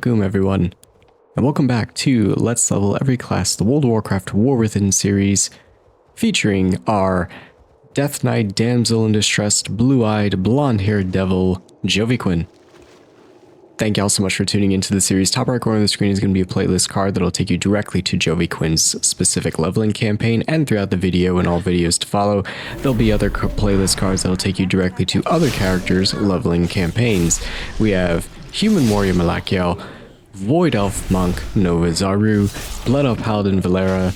alaikum everyone, and welcome back to Let's Level Every Class, the World of Warcraft War Within series, featuring our Death Knight Damsel in Distress, blue-eyed, blonde-haired devil, Joviquin. Thank y'all so much for tuning into the series. Top right corner of the screen is going to be a playlist card that'll take you directly to Joviquin's specific leveling campaign, and throughout the video and all videos to follow, there'll be other playlist cards that'll take you directly to other characters' leveling campaigns. We have Human Warrior Malakiel, Void Elf Monk Nova Zaru, Blood Elf Paladin Valera,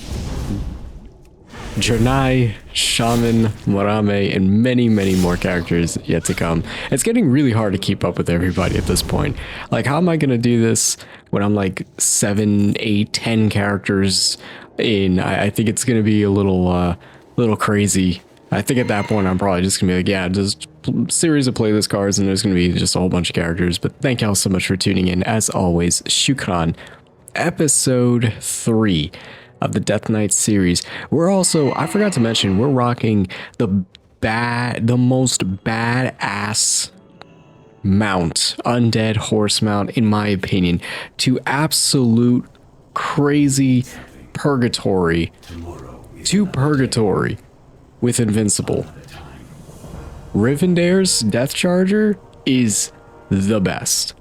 Jernai, Shaman, Morame, and many more characters yet to come. It's getting really hard to keep up with everybody at this point. Like, how am I gonna do this when I'm like 7, 8, 10 characters in? I think it's gonna be a little crazy. I think at that point I'm probably just gonna be like, yeah, just series of playlist cards and there's gonna be just a whole bunch of characters. But thank y'all so much for tuning in. As always, Shukran. Episode 3 of the Death Knight series. We're also, I forgot to mention, we're rocking the most badass mount, undead horse mount, in my opinion, to absolute crazy purgatory with Invincible. Rivendare's Death Charger is the best.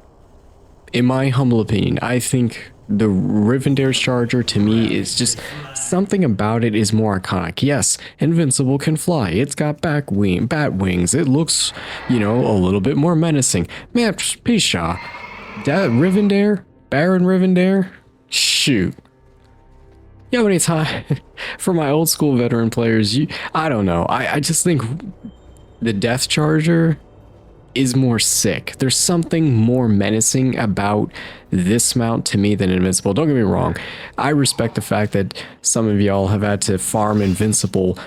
In my humble opinion, I think the Rivendare's Charger, to me, is just something about it is more iconic. Yes, Invincible can fly. It's got bat wings. It looks, you know, a little bit more menacing. Man, Pisha, that Rivendare, Baron Rivendare, shoot. You know, anytime for my old school veteran players, I don't know. I just think the Death Charger is more sick. There's something more menacing about this mount to me than Invincible. Don't get me wrong. I respect the fact that some of y'all have had to farm Invincible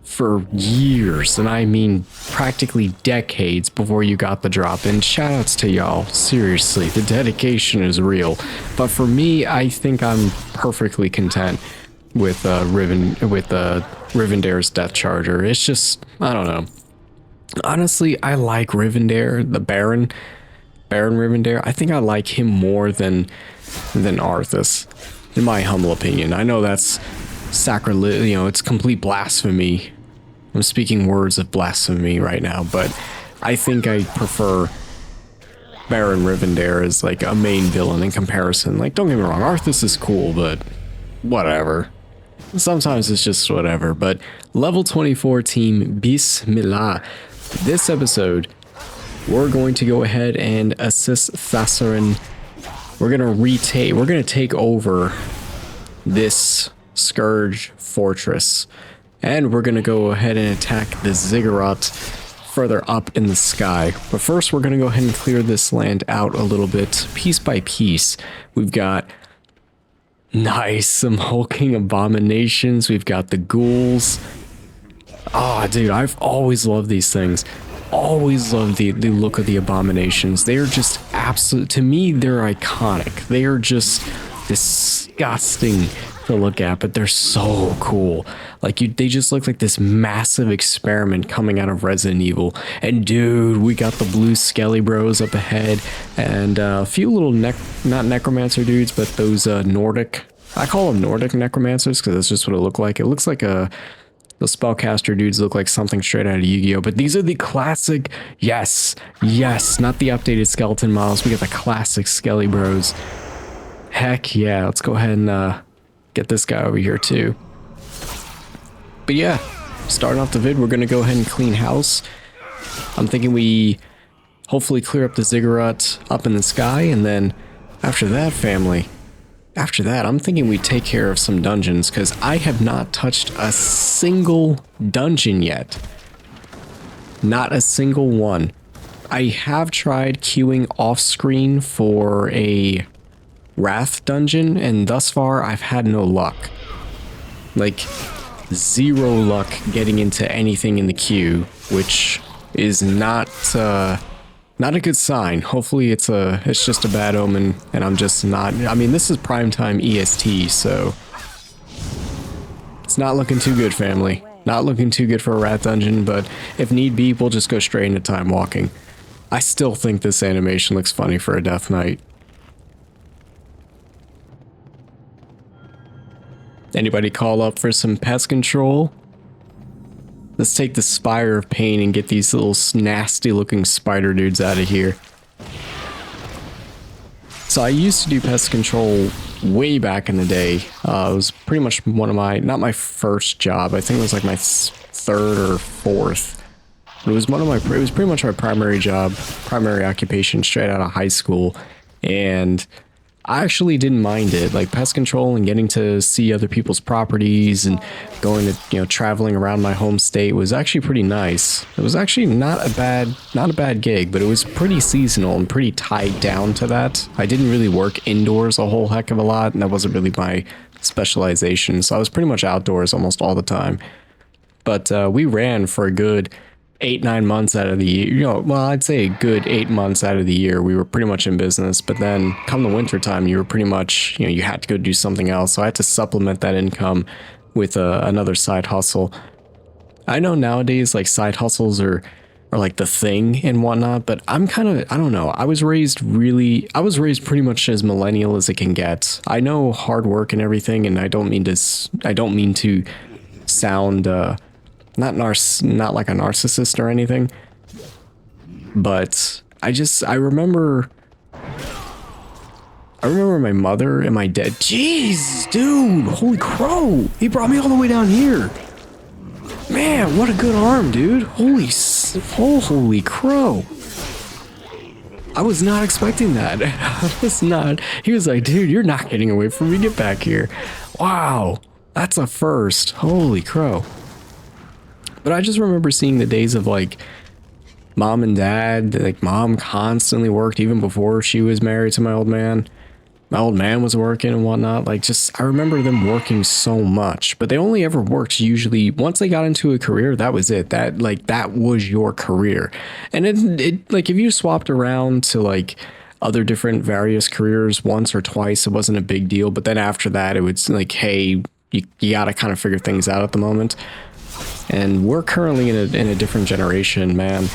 for years, and I mean practically decades before you got the drop. And shoutouts to y'all. Seriously, the dedication is real. But for me, I think I'm perfectly content with Rivendare's Death Charger. It's just, I don't know. Honestly, I like Rivendare, the Baron Rivendare. I think I like him more than Arthas, in my humble opinion. I know that's sacrilege, you know, it's complete blasphemy. I'm speaking words of blasphemy right now, but I think I prefer Baron Rivendare as like a main villain in comparison. Like, don't get me wrong, Arthas is cool, but whatever. Sometimes it's just whatever. But level 24 team, Bismillah. This episode, we're going to go ahead and assist Naxxaran. We're gonna take over this Scourge Fortress, and we're gonna go ahead and attack the Ziggurat further up in the sky. But first, we're gonna go ahead and clear this land out a little bit, piece by piece. We've got some hulking abominations. We've got the ghouls. Oh, dude, I've always loved these things. Always loved the look of the abominations. They are just absolute, to me, they're iconic. They are just disgusting to look at, but they're so cool. Like, they just look like this massive experiment coming out of Resident Evil. And dude, we got the blue skelly bros up ahead, and a few little not necromancer dudes, but those Nordic, I call them Nordic necromancers because that's just what it looked like. It looks like the spellcaster dudes look like something straight out of Yu-Gi-Oh! But these are the classic, yes, not the updated skeleton models. We got the classic Skelly Bros. Heck yeah, let's go ahead and get this guy over here too. But yeah, starting off the vid, we're gonna go ahead and clean house. I'm thinking we hopefully clear up the Ziggurat up in the sky, and then after that, family, after that, I'm thinking we take care of some dungeons, because I have not touched a single dungeon yet. Not a single one. I have tried queuing off screen for a Wrath dungeon, and thus far I've had no luck. Like, zero luck getting into anything in the queue, which is not a good sign. Hopefully it's just a bad omen, and I'm just not, I mean, this is primetime EST, so it's not looking too good, family. Not looking too good for a Wrath dungeon, but if need be, we'll just go straight into time walking. I still think this animation looks funny for a Death Knight. Anybody call up for some pest control? Let's take the Spire of Pain and get these little nasty looking spider dudes out of here. So I used to do pest control way back in the day. It was pretty much one of my, not my first job. I think it was like my third or fourth. But it was it was pretty much my primary job, primary occupation straight out of high school. And I actually didn't mind it, like pest control and getting to see other people's properties and going to, you know, traveling around my home state was actually pretty nice. It was actually not a bad gig, but it was pretty seasonal and pretty tied down to that. I didn't really work indoors a whole heck of a lot, and that wasn't really my specialization. So I was pretty much outdoors almost all the time. But we ran for a good 8-9 months out of the year, you know, well, I'd say a good 8 months out of the year we were pretty much in business. But then come the winter time, you were pretty much, you know, you had to go do something else. So I had to supplement that income with another side hustle. I know nowadays like side hustles are like the thing and whatnot, but I'm kind of, I don't know, I was raised pretty much as millennial as it can get. I know hard work and everything, and I don't mean to sound not like a narcissist or anything, but I remember my mother and my dad. Jeez, dude, holy crow, he brought me all the way down here. Man, what a good arm, dude. Holy crow. I was not expecting that. I was not. He was like, dude, you're not getting away from me. Get back here. Wow, that's a first. Holy crow. But I just remember seeing the days of like mom and dad. Like mom constantly worked even before she was married to my old man. My old man was working and whatnot. Like, just, I remember them working so much, but they only ever worked usually once they got into a career. That was it. That was your career. And it like, if you swapped around to like other different various careers once or twice, it wasn't a big deal. But then after that, it was like, hey, you got to kind of figure things out at the moment. And we're currently in a different generation, man.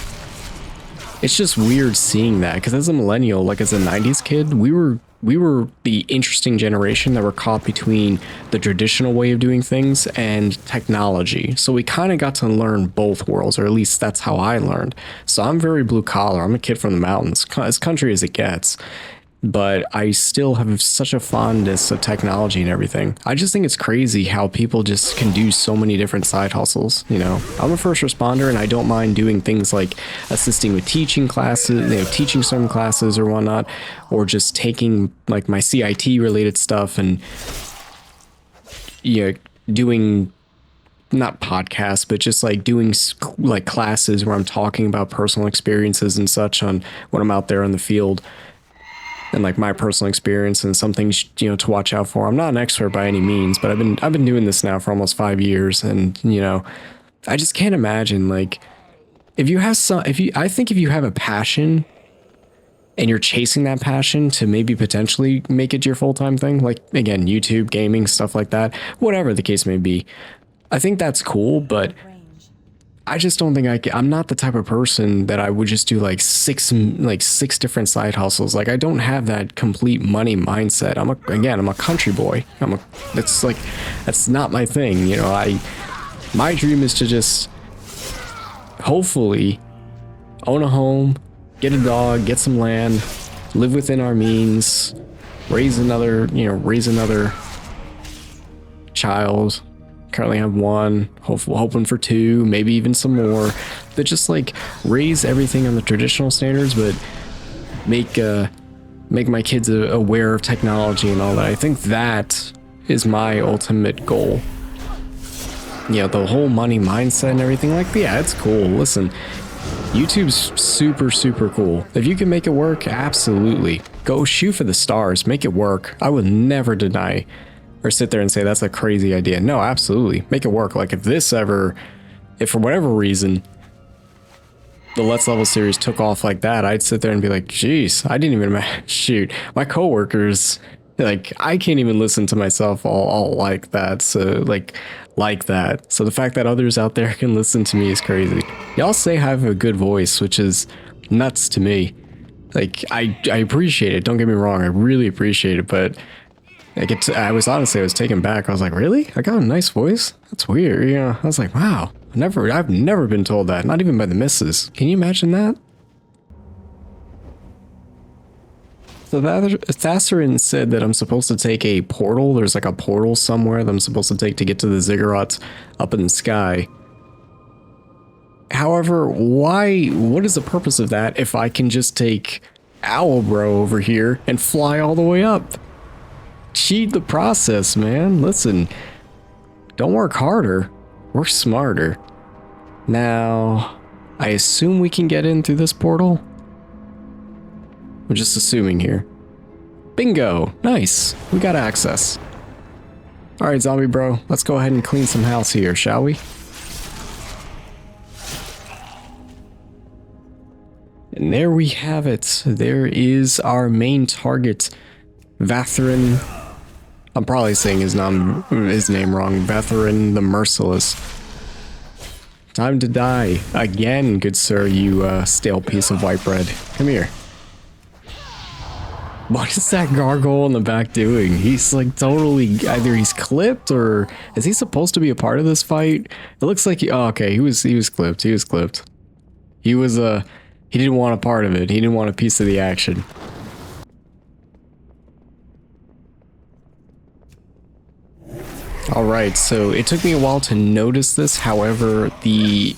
It's just weird seeing that, because as a millennial, like as a 90s kid, we were the interesting generation that were caught between the traditional way of doing things and technology. So we kind of got to learn both worlds, or at least that's how I learned. So I'm very blue collar. I'm a kid from the mountains, as country as it gets. But I still have such a fondness of technology and everything. I just think it's crazy how people just can do so many different side hustles. You know, I'm a first responder, and I don't mind doing things like assisting with teaching classes, you know, teaching some classes or whatnot, or just taking like my CIT related stuff and, you know, doing not podcasts, but just like doing like classes where I'm talking about personal experiences and such on when I'm out there in the field. And like my personal experience and some things, you know, to watch out for. I'm not an expert by any means, but I've been doing this now for almost 5 years, and you know, I just can't imagine like I think if you have a passion and you're chasing that passion to maybe potentially make it your full-time thing, like again, YouTube, gaming, stuff like that, whatever the case may be, I think that's cool, but I just don't think I'm not the type of person that I would just do like six different side hustles. Like I don't have that complete money mindset. I'm a country boy. That's not my thing. You know, my dream is to just hopefully own a home, get a dog, get some land, live within our means, raise another child. Currently have one, hoping for 2, maybe even some more, that just like raise everything on the traditional standards, but make my kids aware of technology and all that. I think that is my ultimate goal. Yeah, the whole money mindset and everything, like, yeah, it's cool. Listen, YouTube's super, super cool. If you can make it work, absolutely. Go shoot for the stars, make it work. I would never deny or sit there and say that's a crazy idea. No, absolutely. Make it work. Like if for whatever reason, the Let's Level series took off like that, I'd sit there and be like, geez, I didn't even shoot. My coworkers, like, I can't even listen to myself all like that. So like that. So the fact that others out there can listen to me is crazy. Y'all say I have a good voice, which is nuts to me. Like, I appreciate it. Don't get me wrong. I really appreciate it. But I was honestly, I was taken back. I was like, really? I got a nice voice? That's weird. You know, I was like, wow. I've never been told that. Not even by the missus. Can you imagine that? So Naxxaran said that I'm supposed to take a portal. There's like a portal somewhere that I'm supposed to take to get to the ziggurats up in the sky. However, what is the purpose of that if I can just take Owlbro over here and fly all the way up? Cheat the process, man. Listen, don't work harder, work smarter. Now, I assume we can get in through this portal? I'm just assuming here. Bingo! Nice! We got access. Alright, zombie bro, let's go ahead and clean some house here, shall we? And there we have it. There is our main target, Vatharan. I'm probably saying his name wrong. Vatharan the Merciless. Time to die. Again, good sir, you stale piece of white bread. Come here. What is that gargoyle in the back doing? He's like totally, either he's clipped or is he supposed to be a part of this fight? It looks like he, oh, okay, he was clipped. He was clipped. He was he didn't want a part of it. He didn't want a piece of the action. Alright, so it took me a while to notice this. However, the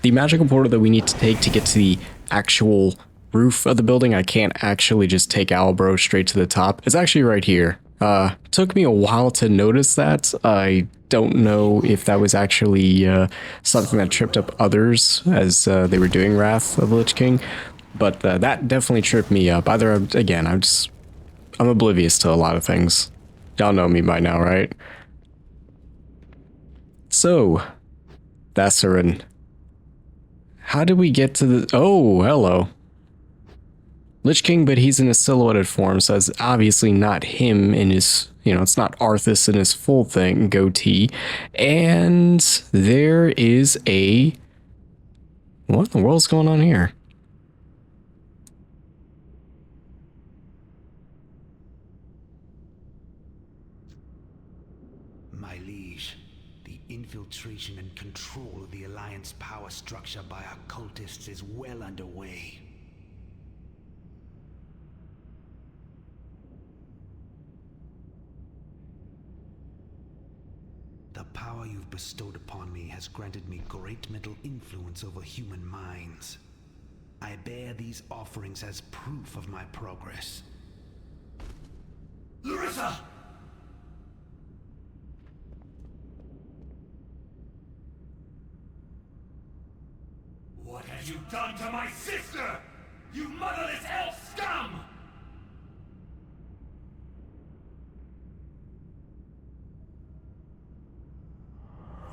the magical portal that we need to take to get to the actual roof of the building, I can't actually just take Owlbro straight to the top. It's actually right here. Took me a while to notice that. I don't know if that was actually something that tripped up others as they were doing Wrath of the Lich King, but that definitely tripped me up. Either, again, I'm oblivious to a lot of things. Y'all know me by now, right? So, Naxxaran. How did we get to the... Oh, hello. Lich King, but he's in a silhouetted form, so it's obviously not him in his... You know, it's not Arthas in his full thing, goatee. And there is a... What in the world's going on here? My liege, the infiltration and control of the Alliance power structure by our cultists is well underway. The power you've bestowed upon me has granted me great mental influence over human minds. I bear these offerings as proof of my progress. Larissa! What have you done to my sister? You motherless elf scum!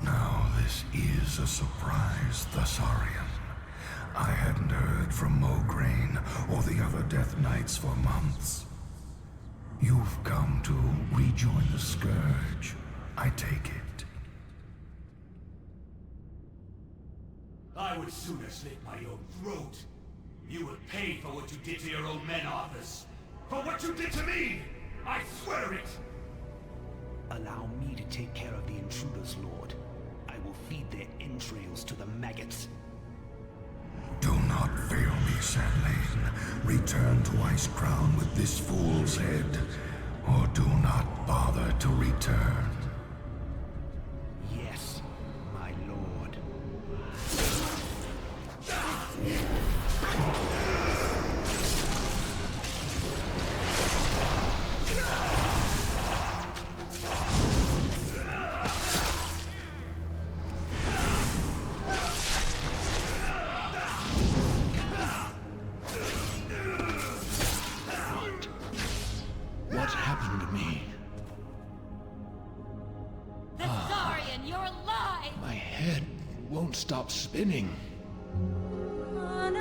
Now this is a surprise, Thessarian. I hadn't heard from Mograine or the other Death Knights for months. You've come to rejoin the Scourge, I take it. I would sooner slit my own throat. You would pay for what you did to your own men, Arthas. For what you did to me! I swear it! Allow me to take care of the intruders, Lord. I will feed their entrails to the maggots. Do not fail me, Sanlane. Return to Icecrown with this fool's head, or do not bother to return. Yes, my lord. What happened to me? Thessarian, you're alive! My head won't stop spinning. I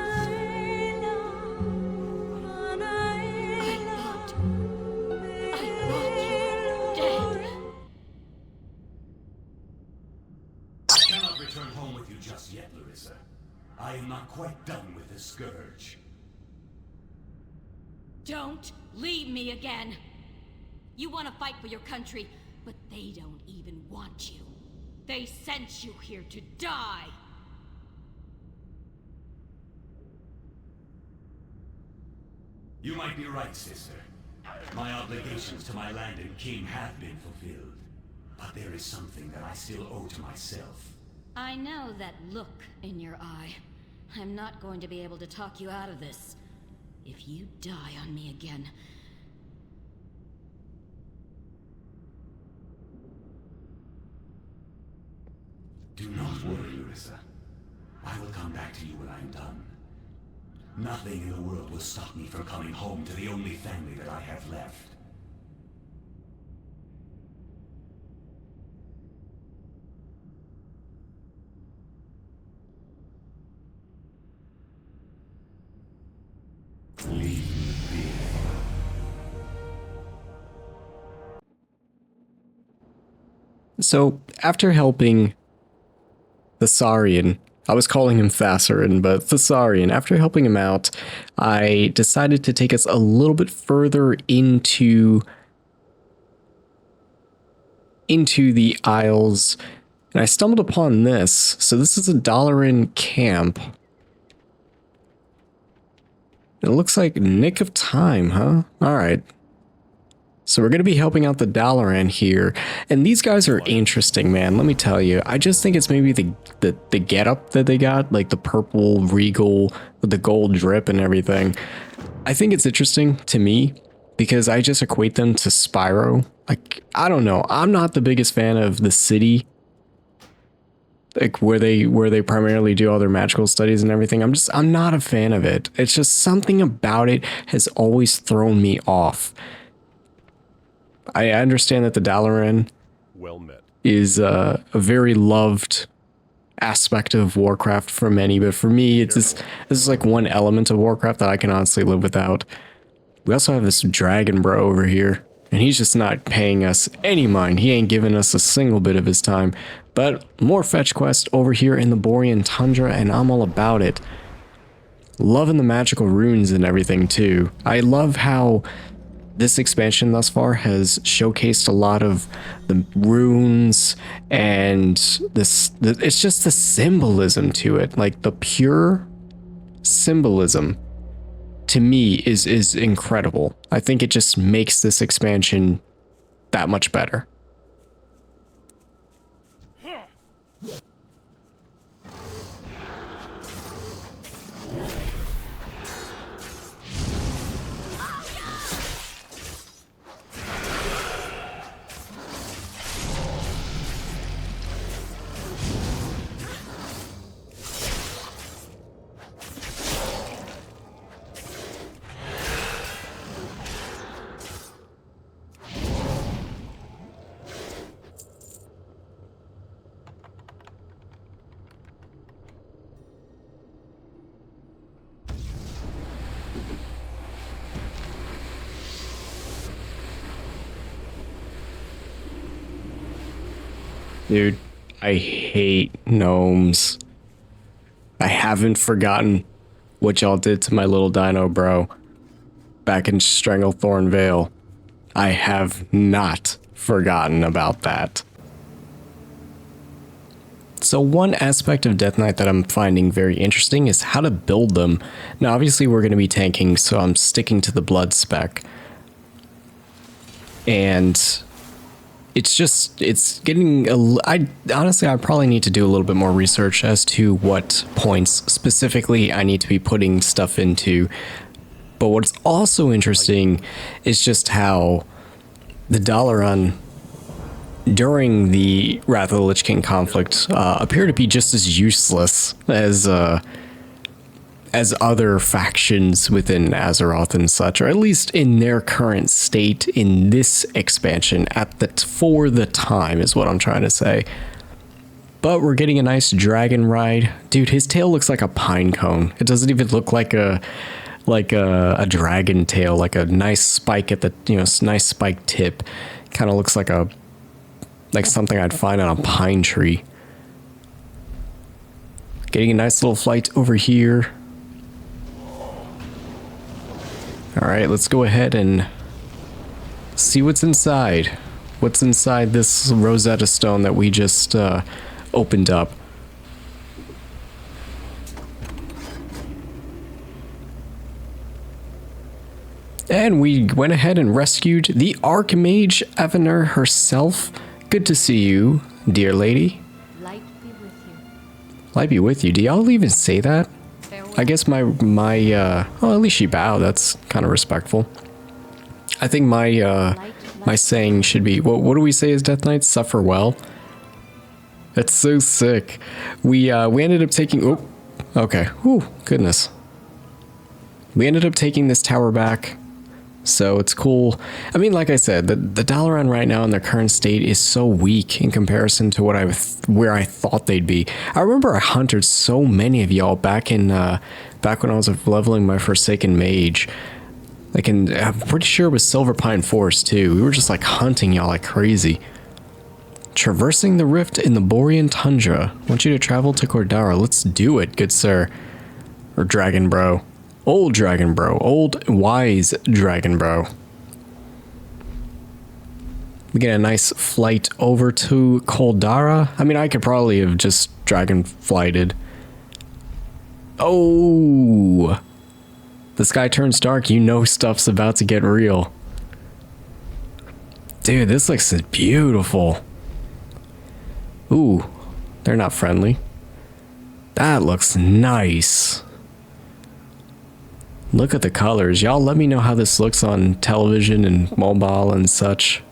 thought you were dead. I cannot return home with you just yet, Larissa. I am not quite done with the Scourge. Don't leave me again. You want to fight for your country, but they don't even want you. They sent you here to die. You might be right, sister. My obligations to my land and king have been fulfilled. But there is something that I still owe to myself. I know that look in your eye. I'm not going to be able to talk you out of this. If you die on me again... Do not worry, Urissa. I will come back to you when I am done. Nothing in the world will stop me from coming home to the only family that I have left. Leave me be. So, after helping Thessarian, I was calling him Thassarin, but Thessarian, after helping him out, I decided to take us a little bit further into the Isles, and I stumbled upon this. So this is a Dalaran camp. It looks like nick of time, huh? Alright. So we're going to be helping out the Dalaran here, and these guys are interesting, man, let me tell you. I just think it's maybe the getup that they got, like the purple regal with the gold drip and everything. I think it's interesting to me because I just equate them to Spyro. Like, I don't know, I'm not the biggest fan of the city, like where they primarily do all their magical studies and everything. I'm not a fan of it. It's just something about it has always thrown me off. I understand that the Dalaran is a very loved aspect of Warcraft for many, but for me, it's just, this is like one element of Warcraft that I can honestly live without. We also have this dragon bro over here, and he's just not paying us any mind. He ain't giving us a single bit of his time. But more fetch quest over here in the Borean Tundra, and I'm all about it. Loving the magical runes and everything too. I love how this expansion thus far has showcased a lot of the runes and this, it's just the symbolism to it. Like the pure symbolism to me is incredible. I think it just makes this expansion that much better. Dude, I hate gnomes. I haven't forgotten what y'all did to my little dino bro back in Stranglethorn Vale. I have not forgotten about that. So one aspect of Death Knight that I'm finding very interesting is how to build them. Now obviously we're going to be tanking, so I'm sticking to the blood spec. And it's getting honestly, I probably need to do a little bit more research as to what points specifically I need to be putting stuff into. But what's also interesting is just how the Dalaran during the Wrath of the Lich King conflict appear to be just as useless as other factions within Azeroth and such, or at least in their current state in this expansion for the time is what I'm trying to say. But we're getting a nice dragon ride. Dude, his tail looks like a pine cone. It doesn't even look like a dragon tail, like a nice spike at the, nice spike tip. Kind of looks like something I'd find on a pine tree. Getting a nice little flight over here. Alright, let's go ahead and see what's inside. What's inside this Rosetta Stone that we just opened up. And we went ahead and rescued the Archmage Evener herself. Good to see you, dear lady. Light be with you. Light be with you. Do y'all even say that? Farewell. I guess oh, at least she bowed. That's kind of respectful. I think my saying should be, what do we say as Death Knights? Suffer well. That's so sick. We ended up taking, oh, okay. Whew, goodness. We ended up taking this tower back. So it's cool. I mean, like I said, the Dalaran right now in their current state is so weak in comparison to what where I thought they'd be. I remember I hunted so many of y'all back when I was leveling my Forsaken Mage. Like, I'm pretty sure it was Silverpine Forest too. We were just like hunting y'all like crazy. Traversing the rift in the Borean Tundra. I want you to travel to Cordara. Let's do it, good sir. Or Dragon Bro. Old Dragon Bro. Old, wise Dragon Bro. We get a nice flight over to Caldara. I mean, I could probably have just dragon flighted. Oh! The sky turns dark, you know stuff's about to get real. Dude, this looks beautiful. Ooh, they're not friendly. That looks nice. Look at the colors. Y'all let me know how this looks on television and mobile and such.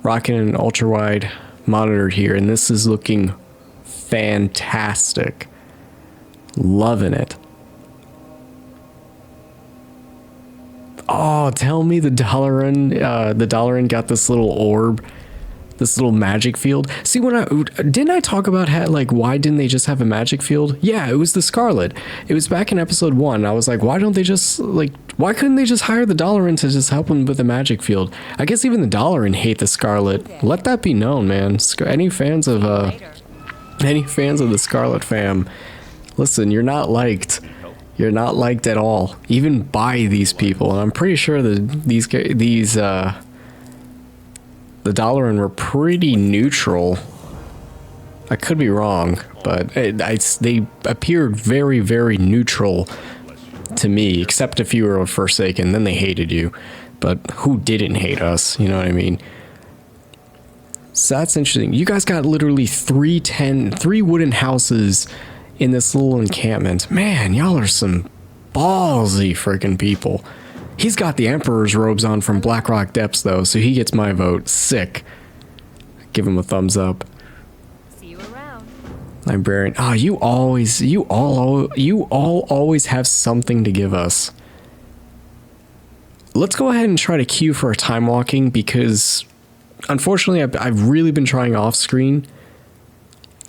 Rocking an ultra-wide monitor here, and this is looking fantastic. Loving it. Oh, tell me the Dalaran got this little orb, this little magic field. See, didn't I talk about why didn't they just have a magic field? Yeah, it was the Scarlet. It was back in episode 1. I was like, why don't they just why couldn't they just hire the Dalaran to just help them with the magic field? I guess even the Dalaran hate the Scarlet. Let that be known, man. Any fans of the Scarlet fam, listen, you're not liked. You're not liked at all, even by these people. And I'm pretty sure that the Dalaran were pretty neutral. I could be wrong, but they appeared very, very neutral to me, except if you were a Forsaken, then they hated you. But who didn't hate us? You know what I mean? So that's interesting. You guys got literally three wooden houses in this little encampment. Man, y'all are some ballsy freaking people. He's got the Emperor's robes on from Blackrock Depths though, so he gets my vote. Sick. Give him a thumbs up. See you around. Librarian. Ah, you all always have something to give us. Let's go ahead and try to queue for a time walking, because unfortunately I've really been trying off screen,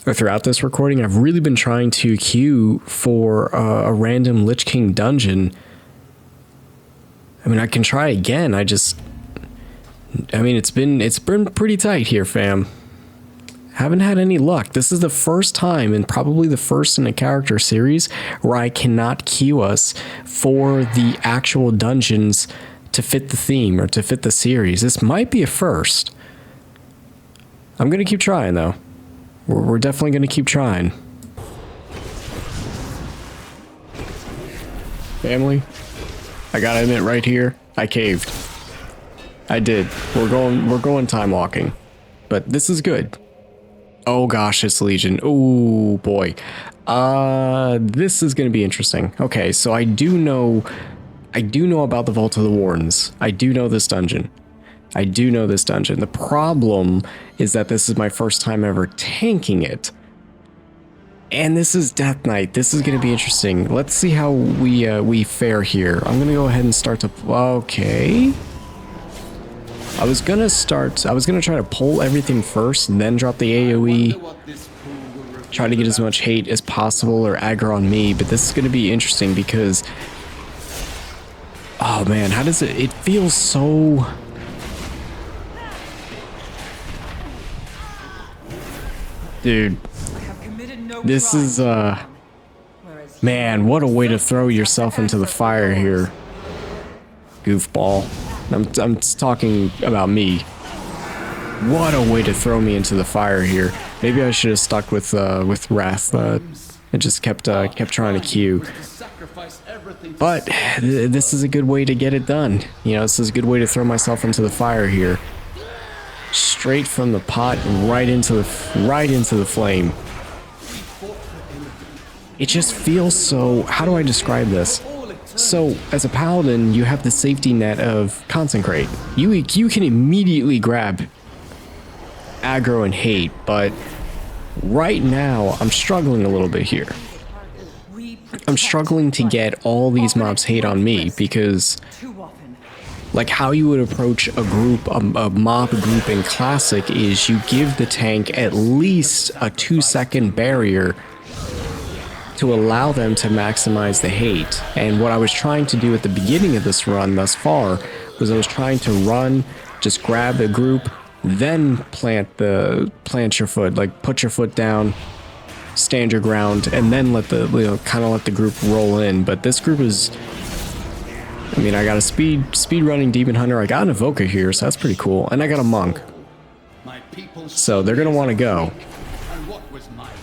or throughout this recording, I've really been trying to queue for a random Lich King dungeon. I mean, I can try again. it's been pretty tight here, fam. Haven't had any luck. This is the first time, and probably the first in a character series, where I cannot queue us for the actual dungeons to fit the theme or to fit the series. This might be a first. I'm gonna keep trying though. We're definitely gonna keep trying. Family, I gotta admit right here, I caved. I did. We're going time walking, but this is good. Oh gosh, it's Legion. Oh boy. This is gonna be interesting. Okay, so I do know about the Vault of the Wardens. I do know this dungeon. The problem is that this is my first time ever tanking it. And this is Death Knight. This is going to be interesting. Let's see how we fare here. I'm going to go ahead and start to... Okay. I was going to try to pull everything first and then drop the AoE. Try to get as much hate as possible or aggro on me. But this is going to be interesting because... Oh man, how does it... It feels so... Dude, this is, man, what a way to throw yourself into the fire here. Goofball. I'm talking about me. What a way to throw me into the fire here. Maybe I should have stuck with Wrath and just kept trying to queue. But this is a good way to get it done. You know, this is a good way to throw myself into the fire here. Straight from the pot, right into the flame. It just feels so. How do I describe this? So, as a paladin, you have the safety net of Consecrate. You can immediately grab aggro and hate, but right now I'm struggling a little bit here. I'm struggling to get all these mobs hate on me because, like, how you would approach a group, a mob group in Classic is you give the tank at least a 2-second barrier to allow them to maximize the hate. And what I was trying to do at the beginning of this run thus far was I was trying to run, just grab the group, then plant your foot, like put your foot down, stand your ground, and then let the, you know, kind of let the group roll in. But this group is, I mean, I got a speed running Demon Hunter, I got an Evoker here, so that's pretty cool, and I got a Monk. So they're gonna want to go.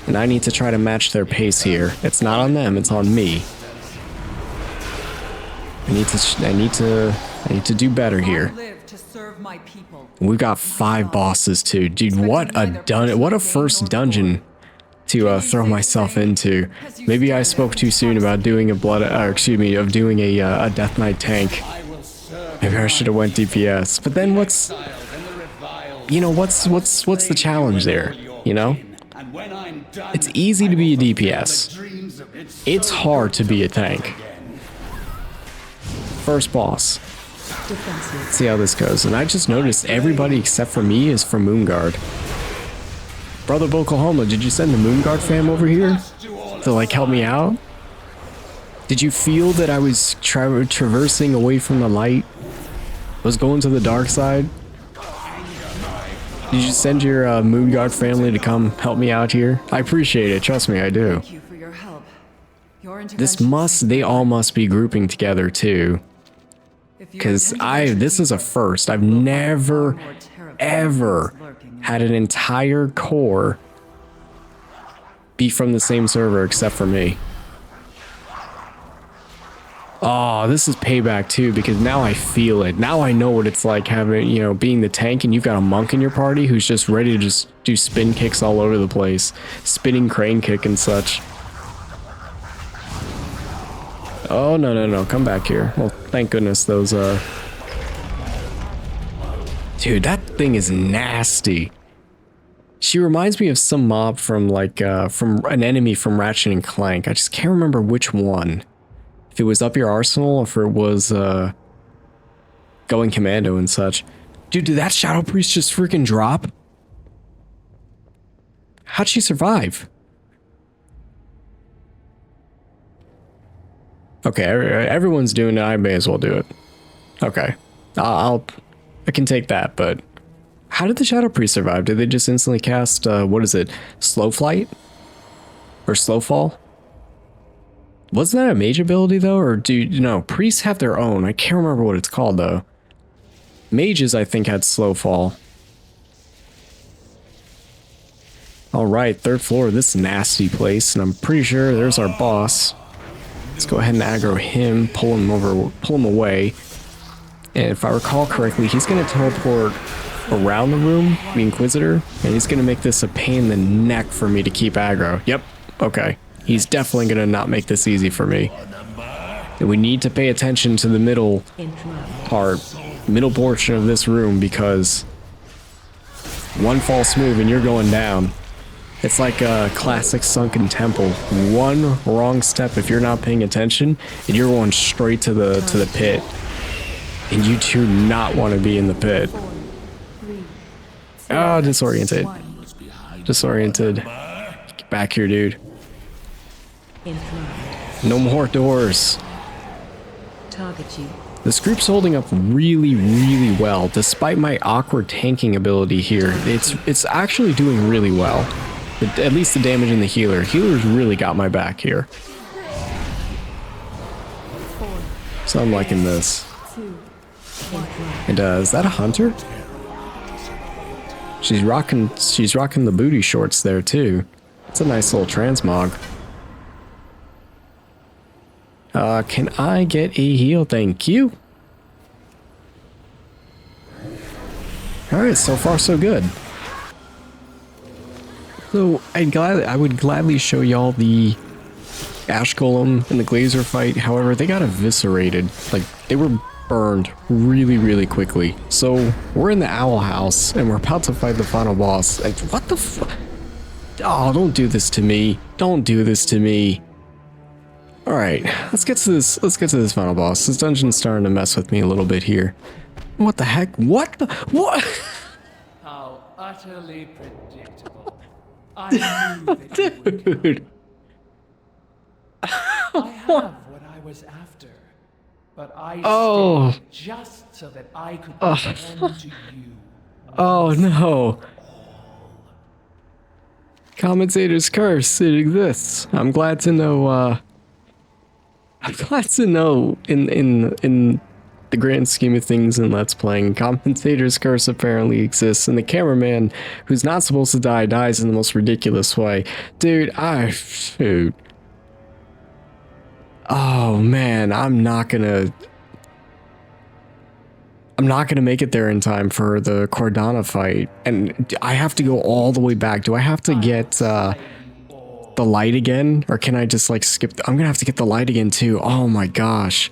And I need to try to match their pace here. It's not on them, it's on me. I need to do better here. We've got 5 bosses too. Dude, what a first dungeon to throw myself into. Maybe I spoke too soon about doing of doing a Death Knight tank. Maybe I should have went DPS. But then what's the challenge there, you know? It's easy to be a DPS. It's hard to be a tank. First boss. Let's see how this goes. And I just noticed everybody except for me is from Moonguard. Brother Oklahoma, did you send the Moonguard fam over here to like help me out? Did you feel that I was traversing away from the light? Was going to the dark side? Did you send your Moonguard family to come help me out here? I appreciate it, trust me, I do. Thank you for your help. They all must be grouping together too. Because this is a first. I've never, ever had an entire core be from the same server except for me. Oh, this is payback too, because now I feel it. Now I know what it's like having, you know, being the tank and you've got a monk in your party who's just ready to just do spin kicks all over the place. Spinning crane kick and such. Oh, no, come back here. Well, thank goodness those, Dude, that thing is nasty. She reminds me of some mob from, like, from an enemy from Ratchet and Clank. I just can't remember which one. If it was Up Your Arsenal, or if it was, Going Commando and such. Dude, did that Shadow Priest just freaking drop? How'd she survive? Okay, everyone's doing it, I may as well do it. Okay. I can take that, but how did the Shadow Priest survive? Did they just instantly cast, what is it? Slow Flight? Or Slow Fall? Wasn't that a mage ability though? Or no, priests have their own. I can't remember what it's called though. Mages, I think, had Slow Fall. Alright, 3rd floor of this nasty place, and I'm pretty sure there's our boss. Let's go ahead and aggro him, pull him away. And if I recall correctly, he's going to teleport around the room, the Inquisitor, and he's going to make this a pain in the neck for me to keep aggro. Yep, okay. He's definitely going to not make this easy for me. And we need to pay attention to the middle portion of this room, because one false move and you're going down. It's like a classic sunken temple. One wrong step if you're not paying attention, and you're going straight to the pit. And you do not want to be in the pit. Oh, disoriented. Disoriented. Get back here, dude. No more doors. Target you. This group's holding up really, really well. Despite my awkward tanking ability here, it's actually doing really well. At least the damage in the healer. Healer's really got my back here. So I'm liking this. And is that a hunter? She's rocking the booty shorts there too. It's a nice little transmog. Can I get a heal? Thank you. Alright, so far so good. So I would gladly show y'all the Ash Golem and the Glazer fight. However, they got eviscerated. Like, they were burned really, really quickly. So we're in the Owl House and we're about to fight the final boss. Like, what the fuck? Oh, don't do this to me. Don't do this to me. Alright, let's get to this final boss. This dungeon's starting to mess with me a little bit here. What the heck? What the what? How utterly predictable. I knew that you would come. Dude. I have what I was after, but I stayed just so that I could attend to you. Oh no. Commentator's curse, it exists. I'm glad to know in the grand scheme of things in Let's Playing, Commentator's curse apparently exists, and the cameraman who's not supposed to die dies in the most ridiculous way. Dude, shoot. Oh man, I'm not gonna make it there in time for the Cordana fight, and I have to go all the way back. Do I have to get the light again, or can I just like skip? I'm gonna have to get the light again too. Oh my gosh,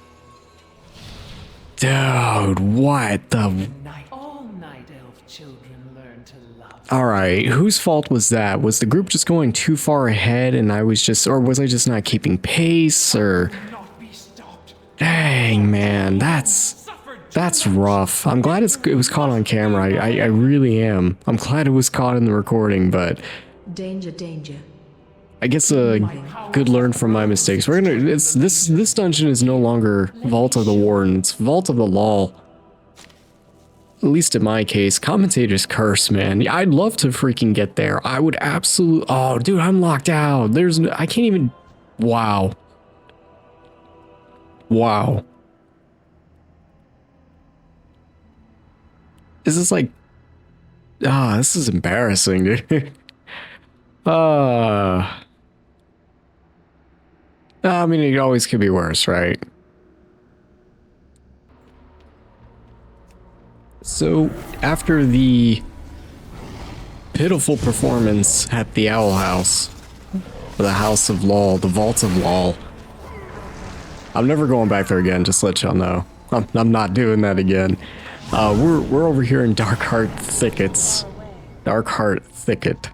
dude, what the? All night elf children learn to love. All right, whose fault was that? Was the group just going too far ahead, and I was just, or was I just not keeping pace, or? Dang, man, that's rough. I'm glad it was caught on camera. I really am. I'm glad it was caught in the recording, but Danger, danger. I guess a good learn from my mistakes. We're gonna. This dungeon is no longer Vault of the Warden. It's Vault of the Law. At least in my case, Commentator's curse, man. I'd love to freaking get there. I would absolutely. Oh, dude, I'm locked out. I can't even. Wow. Wow. Is this like... this is embarrassing, dude. I mean, it always could be worse, right? So, after the pitiful performance at the Owl House, or the House of Law, the Vault of Law, I'm never going back there again, just to let y'all know. I'm not doing that again. We're over here in Darkheart Thickets. Darkheart Thicket.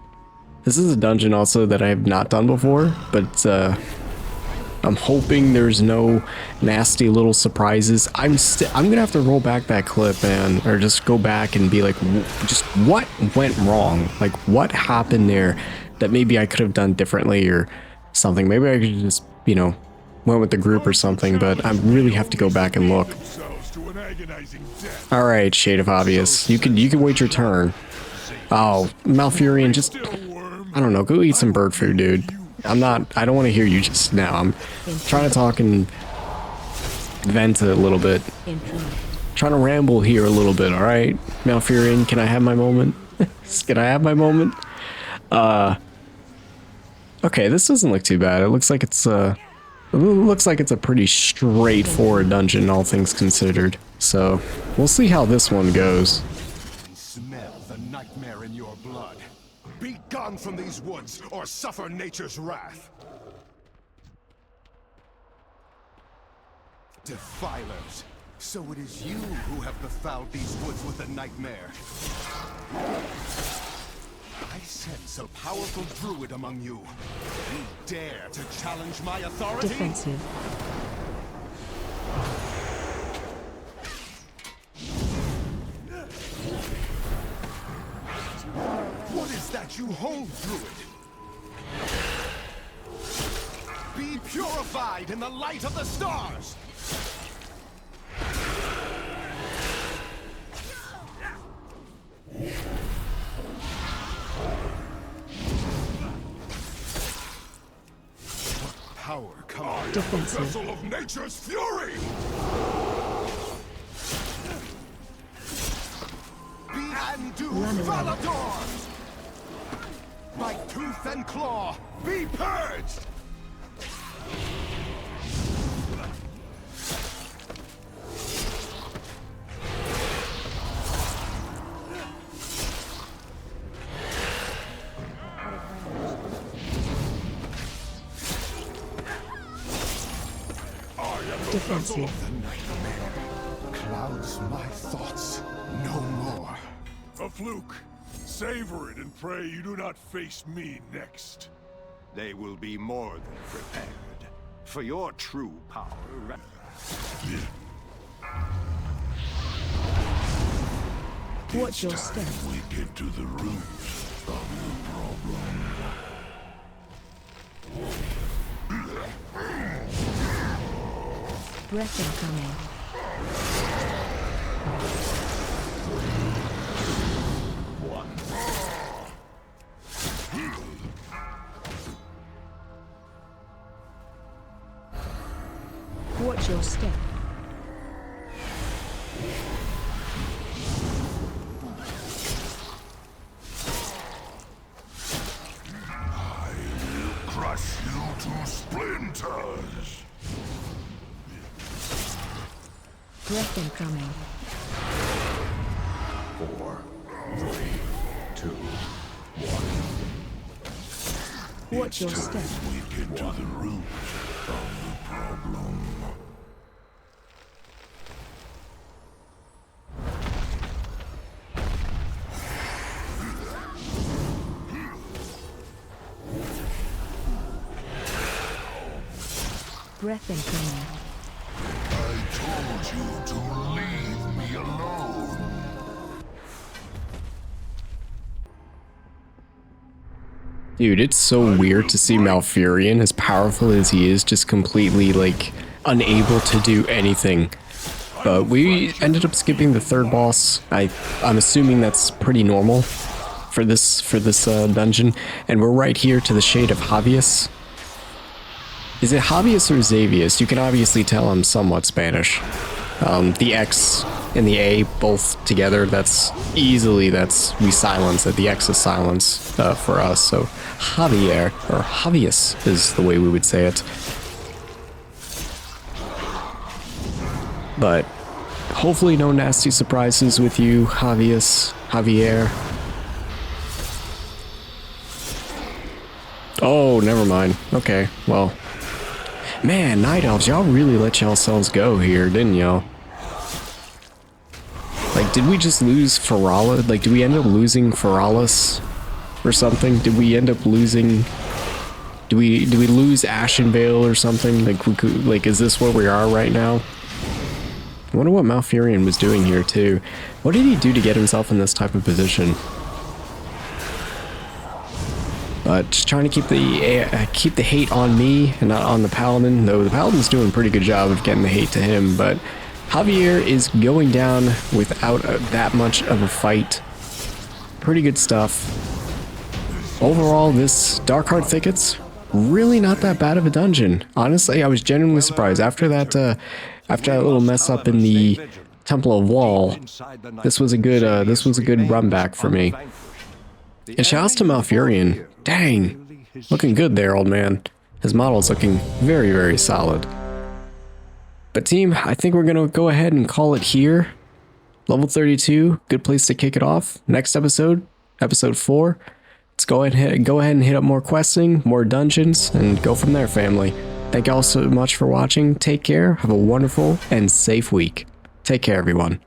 This is a dungeon also that I have not done before, but I'm hoping there's no nasty little surprises. I'm gonna have to roll back that clip, man, or just go back and be like, just what went wrong? Like, what happened there that maybe I could have done differently or something? Maybe I could just, you know, went with the group or something, but I really have to go back and look. All right, Shade of Obvious, you can wait your turn. Oh, Malfurion, just, I don't know, go eat some bird food, dude. I don't want to hear you just now. I'm trying to talk and vent a little bit. Trying to ramble here a little bit, all right? Malfurion, can I have my moment? Can I have my moment? Okay, this doesn't look too bad. It looks like it's a pretty straightforward dungeon, all things considered. So, we'll see how this one goes. Smell the nightmare in your blood. Be gone from these woods, or suffer nature's wrath. Defilers, so it is you who have befouled these woods with the nightmare. I sense a powerful druid among you. You dare to challenge my authority? Defensive. What is that you hold, druid? Be purified in the light of the stars! Power comes. Defensive. Vessel of nature's fury! Run away. Falador! By tooth and claw, be purged! Defensive. The nightmare clouds my thoughts no more. A fluke. Savor it and pray you do not face me next. They will be more than prepared for your true power. Watch your step. We get to the root of the problem. Breath incoming. Watch your step. Crush you to splinters! Breath incoming. 4, 3, 2, 1. Watch your step. We get to the root of the problem. Breath incoming. I told you to leave me alone. Dude, it's so weird to see Malfurion, as powerful as he is, just completely, like, unable to do anything. But we ended up skipping the third boss. I'm assuming that's pretty normal for this dungeon. And we're right here to the Shade of Javius. Is it Javius or Xavius? You can obviously tell I'm somewhat Spanish. The X and the A both together, we silence it. The X is silence for us. So Javier, or Javius is the way we would say it. But hopefully no nasty surprises with you, Javier. Oh, never mind. Okay, well. Man, Night Elves, y'all really let y'allselves go here, didn't y'all? Like, did we just lose Ferala? Like, did we end up losing Feralis or something? Did we end up losing... Do we lose Ashenvale or something? Like, is this where we are right now? I wonder what Malfurion was doing here, too. What did he do to get himself in this type of position? But just trying to keep the hate on me and not on the Paladin, though the Paladin's doing a pretty good job of getting the hate to him, but Javier is going down without that much of a fight. Pretty good stuff. Overall, this Darkheart Thicket's really not that bad of a dungeon. Honestly, I was genuinely surprised. After that little mess up in the Temple of Wall, this was a good run back for me. And shouts to Malfurion. Dang, looking good there, old man. His model's looking very, very solid. But team, I think we're gonna go ahead and call it here. Level 32, good place to kick it off. Next episode, episode 4. Let's go ahead and hit up more questing, more dungeons, and go from there, family. Thank you all so much for watching. Take care. Have a wonderful and safe week. Take care, everyone.